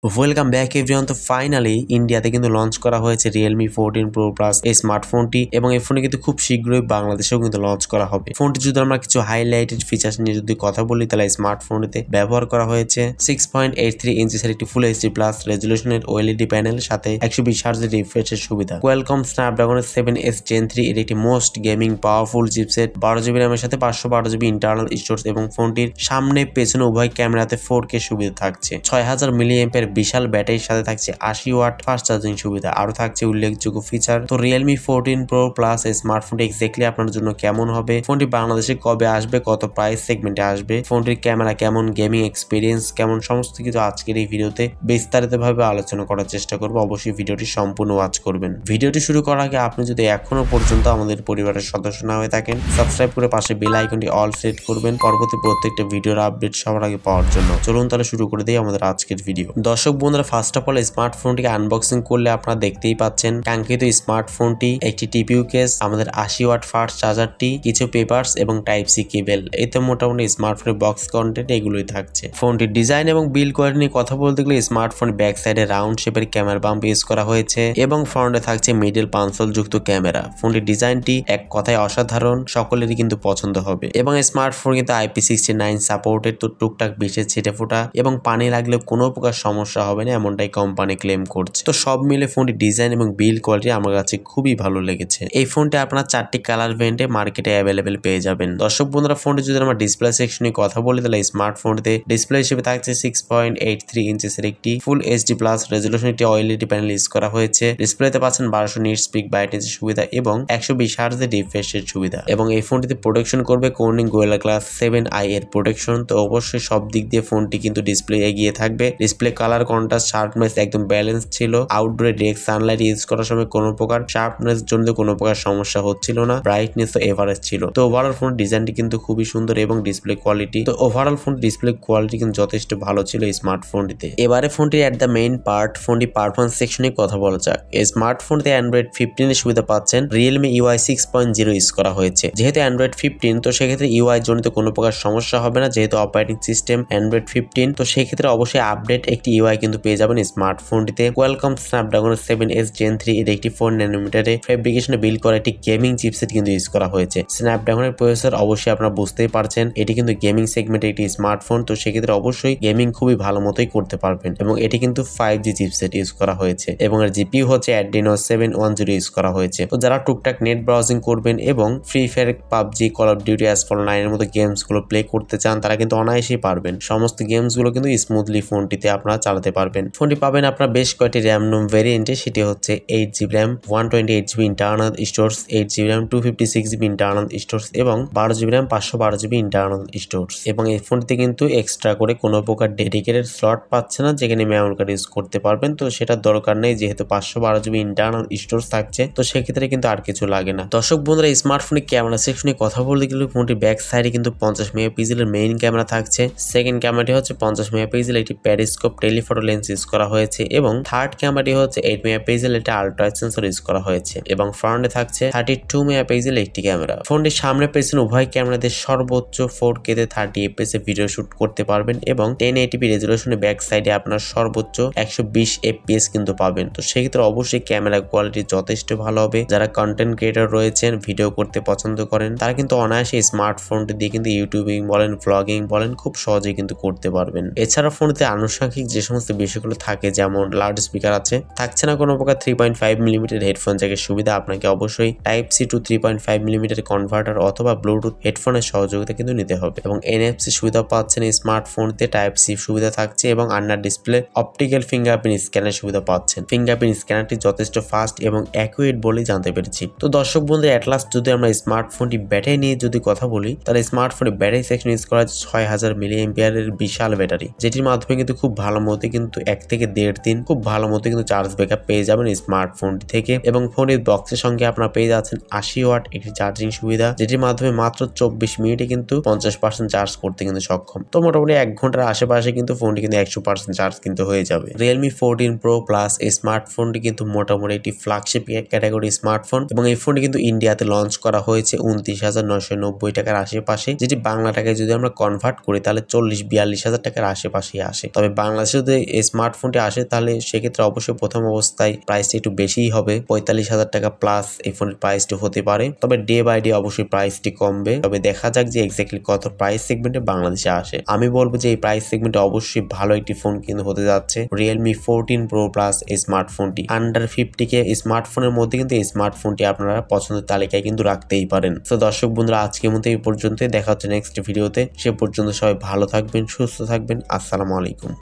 Welcome back everyone. তো finally ইন্ডিয়াতে কিন্তু লঞ্চ করা হয়েছে Realme 14 Pro Plus এই স্মার্টফোনটি এবং এই ফোনটি কিন্তু খুব শীঘ্রই বাংলাদেশেও কিন্তু লঞ্চ করা হবে। ফোনটি যদি আমরা কিছু হাইলাইটেড ফিচার্স নিয়ে যদি কথা বলি তাহলে স্মার্টফোনটিতে ব্যবহার করা হয়েছে 6.83 ইঞ্চিসের একটি ফুল এইচডি প্লাস রেজলিউশনের ওএলইডি প্যানেল সাথে 120 হার্টজের রিফ্রেশের সুবিধা। কোয়ালকম স্ন্যাপড্রাগনের 7S Gen 3 এর একটি most gaming powerful chipset, 12GB র্যামের সাথে 512GB ইন্টারনাল স্টোরেজ এবং ফোনটির সামনে পেছনে উভয় ক্যামেরাতে 4K সুবিধা থাকছে। 6000 মিলিঅ্যাম্পিয়ার বিশাল ব্যাটারির সাথে থাকছে 80 ওয়াট ফাস্ট চার্জিং সুবিধা। আরো থাকছে উল্লেখযোগ্য ফিচার। তো Realme 14 Pro Plus এই স্মার্টফোনটি এক্স্যাক্টলি আপনার জন্য কেমন হবে, ফোনটি বাংলাদেশে কবে আসবে, কত প্রাইস সেগমেন্টে আসবে, ফোনটির ক্যামেরা কেমন, গেমিং এক্সপিরিয়েন্স কেমন, সমস্ত কিছু আজকের এই ভিডিওতে বিস্তারিতভাবে আলোচনা করার চেষ্টা করব। অবশ্যই ভিডিওটি সম্পূর্ণ ওয়াচ করবেন। ভিডিওটি শুরু করার আগে আপনি যদি এখনো পর্যন্ত আমাদের পরিবারের সদস্য না হয়ে থাকেন, সাবস্ক্রাইব করে পাশে বেল আইকনটি অল সেট করবেন পরবর্তী প্রত্যেকটা ভিডিওর আপডেট সবার আগে পাওয়ার জন্য। চলুন তাহলে শুরু করে দিই আমাদের আজকের ভিডিও। দর্শক বন্ধুরা, ফার্স্ট অফ অল স্মার্টফোনটিকে আনবক্সিং করলে আপনারা দেখতেই পাচ্ছেন কাঙ্ক্ষিত স্মার্টফোনটি, একটি টিপিইউ কেস, আমাদের 80 ওয়াট ফাস্ট চার্জারটি, কিছু পেপারস এবং টাইপ সি কেবল। এই তো মোটামুটি স্মার্টফোনের বক্স কন্টেন্ট এগুলোই থাকছে। ফোনটির ডিজাইন এবং বিল্ড কোয়ালিটি নিয়ে কথা বলতে গেলে স্মার্টফোন ব্যাক সাইডে রাউন্ড শেপের ক্যামেরা বাম্প ইউজ করা হয়েছে এবং ফ্রন্টে থাকছে মিডল পাঞ্চল যুক্ত ক্যামেরা। ফোনটির ডিজাইনটি এক কথায় অসাধারণ, সকলেরই কিন্তু পছন্দ হবে এবং স্মার্টফোন কিন্তু IP69 সাপোর্টেড। তো টুকটাক বিশেষ ছিটে ফোটা এবং পানি লাগলে কোনো প্রকার সমস্যা হবে না এমনটাই কোম্পানি ক্লেম করছে। তো সব মিলে ফোনটির ডিজাইন এবং বিল্ড কোয়ালিটি আমার কাছে খুবই ভালো লেগেছে। এই ফোনটি আপনার 4টি কালার ভেরিয়েন্টে মার্কেটে অ্যাভেলেবেল পেয়ে যাবেন। দর্শক বন্ধুরা, ফোনটি যদি আমরা ডিসপ্লে সেকশনে কথা বলি তাহলে স্মার্টফোনটিতে ডিসপ্লে হিসেবে থাকছে 6.83 ইঞ্চিসের একটি ফুল এইচডি প্লাস রেজলিউশন একটি ওএলইডি প্যানেল ইউজ করা হয়েছে। ডিসপ্লেতে পাচ্ছেন 1200 নিটস পিক ব্রাইটনেসের সুবিধা এবং 120 হার্টজের রিফ্রেশের সুবিধা এবং এই ফোনটিতে প্রোটেকশন করবে কর্নিং গোরিলা গ্লাস 7i এর প্রোটেকশন। তো অবশ্যই সব দিক দিয়ে ফোনটি কিন্তু ডিসপ্লে এগিয়ে থাকবে। ডিসপ্লে কালার কন্ট্রাস্ট শার্পনেস একদম ব্যালেন্স ছিল। আউটডোরে ডিরেক্ট সানলাইট ইউজ করার সময় কোনো প্রকার শার্পনেস জন্য কোনো প্রকার সমস্যা হচ্ছিল না, ব্রাইটনেস ও এভারেজ ছিল। তো ওভারঅল ফোন ডিজাইনটি কিন্তু খুবই সুন্দর এবং ডিসপ্লে কোয়ালিটি, তো ওভারঅল ফোন ডিসপ্লে কোয়ালিটি কিন্তু যথেষ্ট ভালো ছিল এই স্মার্টফোনটিতে। এবারে ফোনটি এট দ্য মেইন পার্ট, ফোনটি পারফরমেন্স সেকশনে কথা বলা যাক। এই স্মার্টফোনটিতে অ্যান্ড্রয়েড 15 এর সুবিধা পাচ্ছেন। Realme UI 6.0 ইউজ করা হয়েছে। যেহেতু অ্যান্ড্রয়েড 15, তো সেক্ষেত্রে UI জনিত কোনো প্রকার সমস্যা হবে না, যেহেতু অপারেটিং সিস্টেম অ্যান্ড্রয়েড 15। তো সেক্ষেত্রে অবশ্যই আপডেট একটি UI কিন্তু পেয়ে যাবেন স্মার্টফোনটিতে। কোয়ালকম স্ন্যাপড্রাগনের 7S Gen 3 এর একটি 4 ন্যানোমিটারে ফেব্রিকেশনে বিল্ড করা একটি গেমিং চিপসেট কিন্তু ইউজ করা হয়েছে। স্ন্যাপড্রাগনের প্রসেসর অবশ্যই আপনারা বুঝতেই পারছেন, এটি কিন্তু গেমিং সেগমেন্টের একটি স্মার্টফোন। তো সেক্ষেত্রে অবশ্যই গেমিং খুবই ভালো মতোই করতে পারবেন এবং এটি কিন্তু 5G চিপসেট ইউজ করা হয়েছে এবং এর জিপিইউ হচ্ছে Adreno 710 ইউজ করা হয়েছে। তো যারা টুকটাক নেট ব্রাউজিং করবেন এবং Free Fire, PUBG, Call of Duty, Asphalt 9 এর মতো গেমস গুলো প্লে করতে চান তারা কিন্তু অনায়াসেই পারবেন। সমস্ত গেমস গুলো কিন্তু স্মুথলি ফোনটিতে আপনারা চালাতে পারবেন। ফোনটি পাবেন আপনারা বেশ কয়েকটি র্যাম নোম ভেরিয়েন্টে, সেটি হচ্ছে 8GB RAM, 128GB internal storage, 8GB RAM, 256GB internal storage এবং 12GB RAM, 512GB internal storage. এবং এই ফোনটিতে কিন্তু এক্সট্রা করে কোনো প্রকার ডেডিকেটেড স্লট পাচ্ছে না যেখানে মেমোরি কার্ড ইউজ করতে পারবেন। তো সেটার দরকার নেই, যেহেতু 512GB ইন্টারনাল স্টোরেজ থাকছে। তো সেক্ষেত্রে কিন্তু আর কিছু লাগে না। দর্শক বন্ধুরা, স্মার্টফোনের ক্যামেরা সেকশনে কথা বলতে গেলে ফোনটির ব্যাক সাইডে কিন্তু 50 মেগাপিক্সেলের মেইন ক্যামেরা থাকছে। সেকেন্ড ক্যামেরাটি হচ্ছে 50 মেগাপিক্সেল একটি প্যারিস্কোপ টেলিফটো লেন্স ইউজ করা হয়েছে এবং থার্ড ক্যামেরাটি হচ্ছে 8 মেগাপিক্সেল একটি আল্ট্রা সেন্সর ইউজ করা হয়েছে এবং ফ্রন্টে থাকছে 32 মেগাপিক্সেল একটি ক্যামেরা। ফোনটির সামনে পেছনে উভয় ক্যামেরাতে সর্বোচ্চ 4K তে 30 fps এ ভিডিও শুট করতে পারবেন এবং 1080p রেজলিউশনে ব্যাক সাইডে আপনার সর্বোচ্চ 120 fps কিন্তু পাবেন। তো সেক্ষেত্রে অবশ্যই ক্যামেরা কোয়ালিটি যথেষ্ট ভালো হবে। যারা কন্টেন্ট ক্রিয়েটর রয়েছেন, ভিডিও করতে পছন্দ করেন, তারা কিন্তু অনায়াসে স্মার্টফোনটি দিয়ে কিন্তু ইউটিউবিং বলেন, ভ্লগিং বলেন, খুব সহজেই কিন্তু করতে পারবেন। এছাড়া ফোনটিতে আনুষঙ্গিক যে সমস্ত বিষয়গুলো থাকে, যেমন লাউড স্পিকার আছে, থাকছে না কোনো প্রকার 3.5mm হেডফোন জ্যাকের সুবিধা। আপনাকে অবশ্যই type C to 3.5mm converter অথবা ব্লুটুথ হেডফোনের সহযোগিতা কিন্তু নিতে হবে এবং NFC সুবিধা পাচ্ছেন এই স্মার্টফোনতে। টাইপ সি সুবিধা থাকছে এবং আন্ডার ডিসপ্লে অপটিক্যাল ফিঙ্গারপ্রিন্ট স্ক্যানের সুবিধা পাচ্ছেন। ফিঙ্গারপ্রিন্ট স্ক্যানারটি যথেষ্ট ফাস্ট এবং অ্যাকুরেট বলেই জানতে পেরেছি। তো দর্শক বন্ধু, অ্যাট লাস্ট যদি আমরা স্মার্টফোনটি ব্যাটারি নিয়ে যদি কথা বলি তাহলে স্মার্টফোনের ব্যাটারি সেকশন ইউজ করা 6000 মিলিঅ্যাম্পিয়ারের বিশাল ব্যাটারি, যেটির মাধ্যমে কিন্তু খুব ভালো মতো কিন্তু 1 থেকে 1.5 দিন খুব ভালো মতো কিন্তু চার্জ ব্যাকআপ পেয়ে যাবেন স্মার্টফোনটি থেকে। এবং ফোনের বক্সের সঙ্গে আপনারা পেয়ে যাচ্ছেন 80 ওয়াট একটি চার্জিং সুবিধা, যেটির মাধ্যমে মাত্র 24 মিনিটে কিন্তু 50% চার্জ করতে কিন্তু সক্ষম। তো মোটামুটি 1 ঘন্টার আশেপাশে কিন্তু ফোনটি কিন্তু 100% চার্জ কিন্তু হয়ে যাবে। Realme 14 Pro Plus এই স্মার্টফোনটি কিন্তু মোটামুটি একটি ফ্ল্যাগশিপ ক্যাটাগরি স্মার্টফোন এবং এই ফোনটি কিন্তু ইন্ডিয়াতে লঞ্চ করা হয়েছে 29,990 টাকার আশেপাশে, যেটি বাংলা টাকায় যদি আমরা কনভার্ট করি তাহলে 40-42 হাজার টাকার আশেপাশে আসে। তবে বাংলাদেশে যদি স্মার্টফোনটি আসে তাহলে সেক্ষেত্রে অবশ্যই প্রথম অবস্থায় প্রাইসটি একটু বেশিই হবে, 45,000 টাকা প্লাস এই ফোনের প্রাইসটি হতে পারে। তবে ডে বাই ডে অবশ্যই প্রাইসটি কমবে। তবে দেখা যাক যে এক্স্যাক্টলি কত প্রাইস সেগমেন্টে বাংলাদেশে আসে। আমি বলবো যে এই প্রাইস সেগমেন্টে অবশ্যই ভালো একটি ফোন কিন্তু হতে যাচ্ছে Realme 14 Pro Plus এই স্মার্টফোনটি। আন্ডার 50K স্মার্টফোনের মধ্যে কিন্তু এই স্মার্টফোনটি আপনারা পছন্দের তালিকায় কিন্তু রাখতেই পারেন। তো দর্শক বন্ধুরা, আজকের মতো এই পর্যন্তই। দেখা হচ্ছে নেক্সট ভিডিওতে। সে পর্যন্ত সবাই ভালো থাকবেন, সুস্থ থাকবেন। আসসালামু আলাইকুম।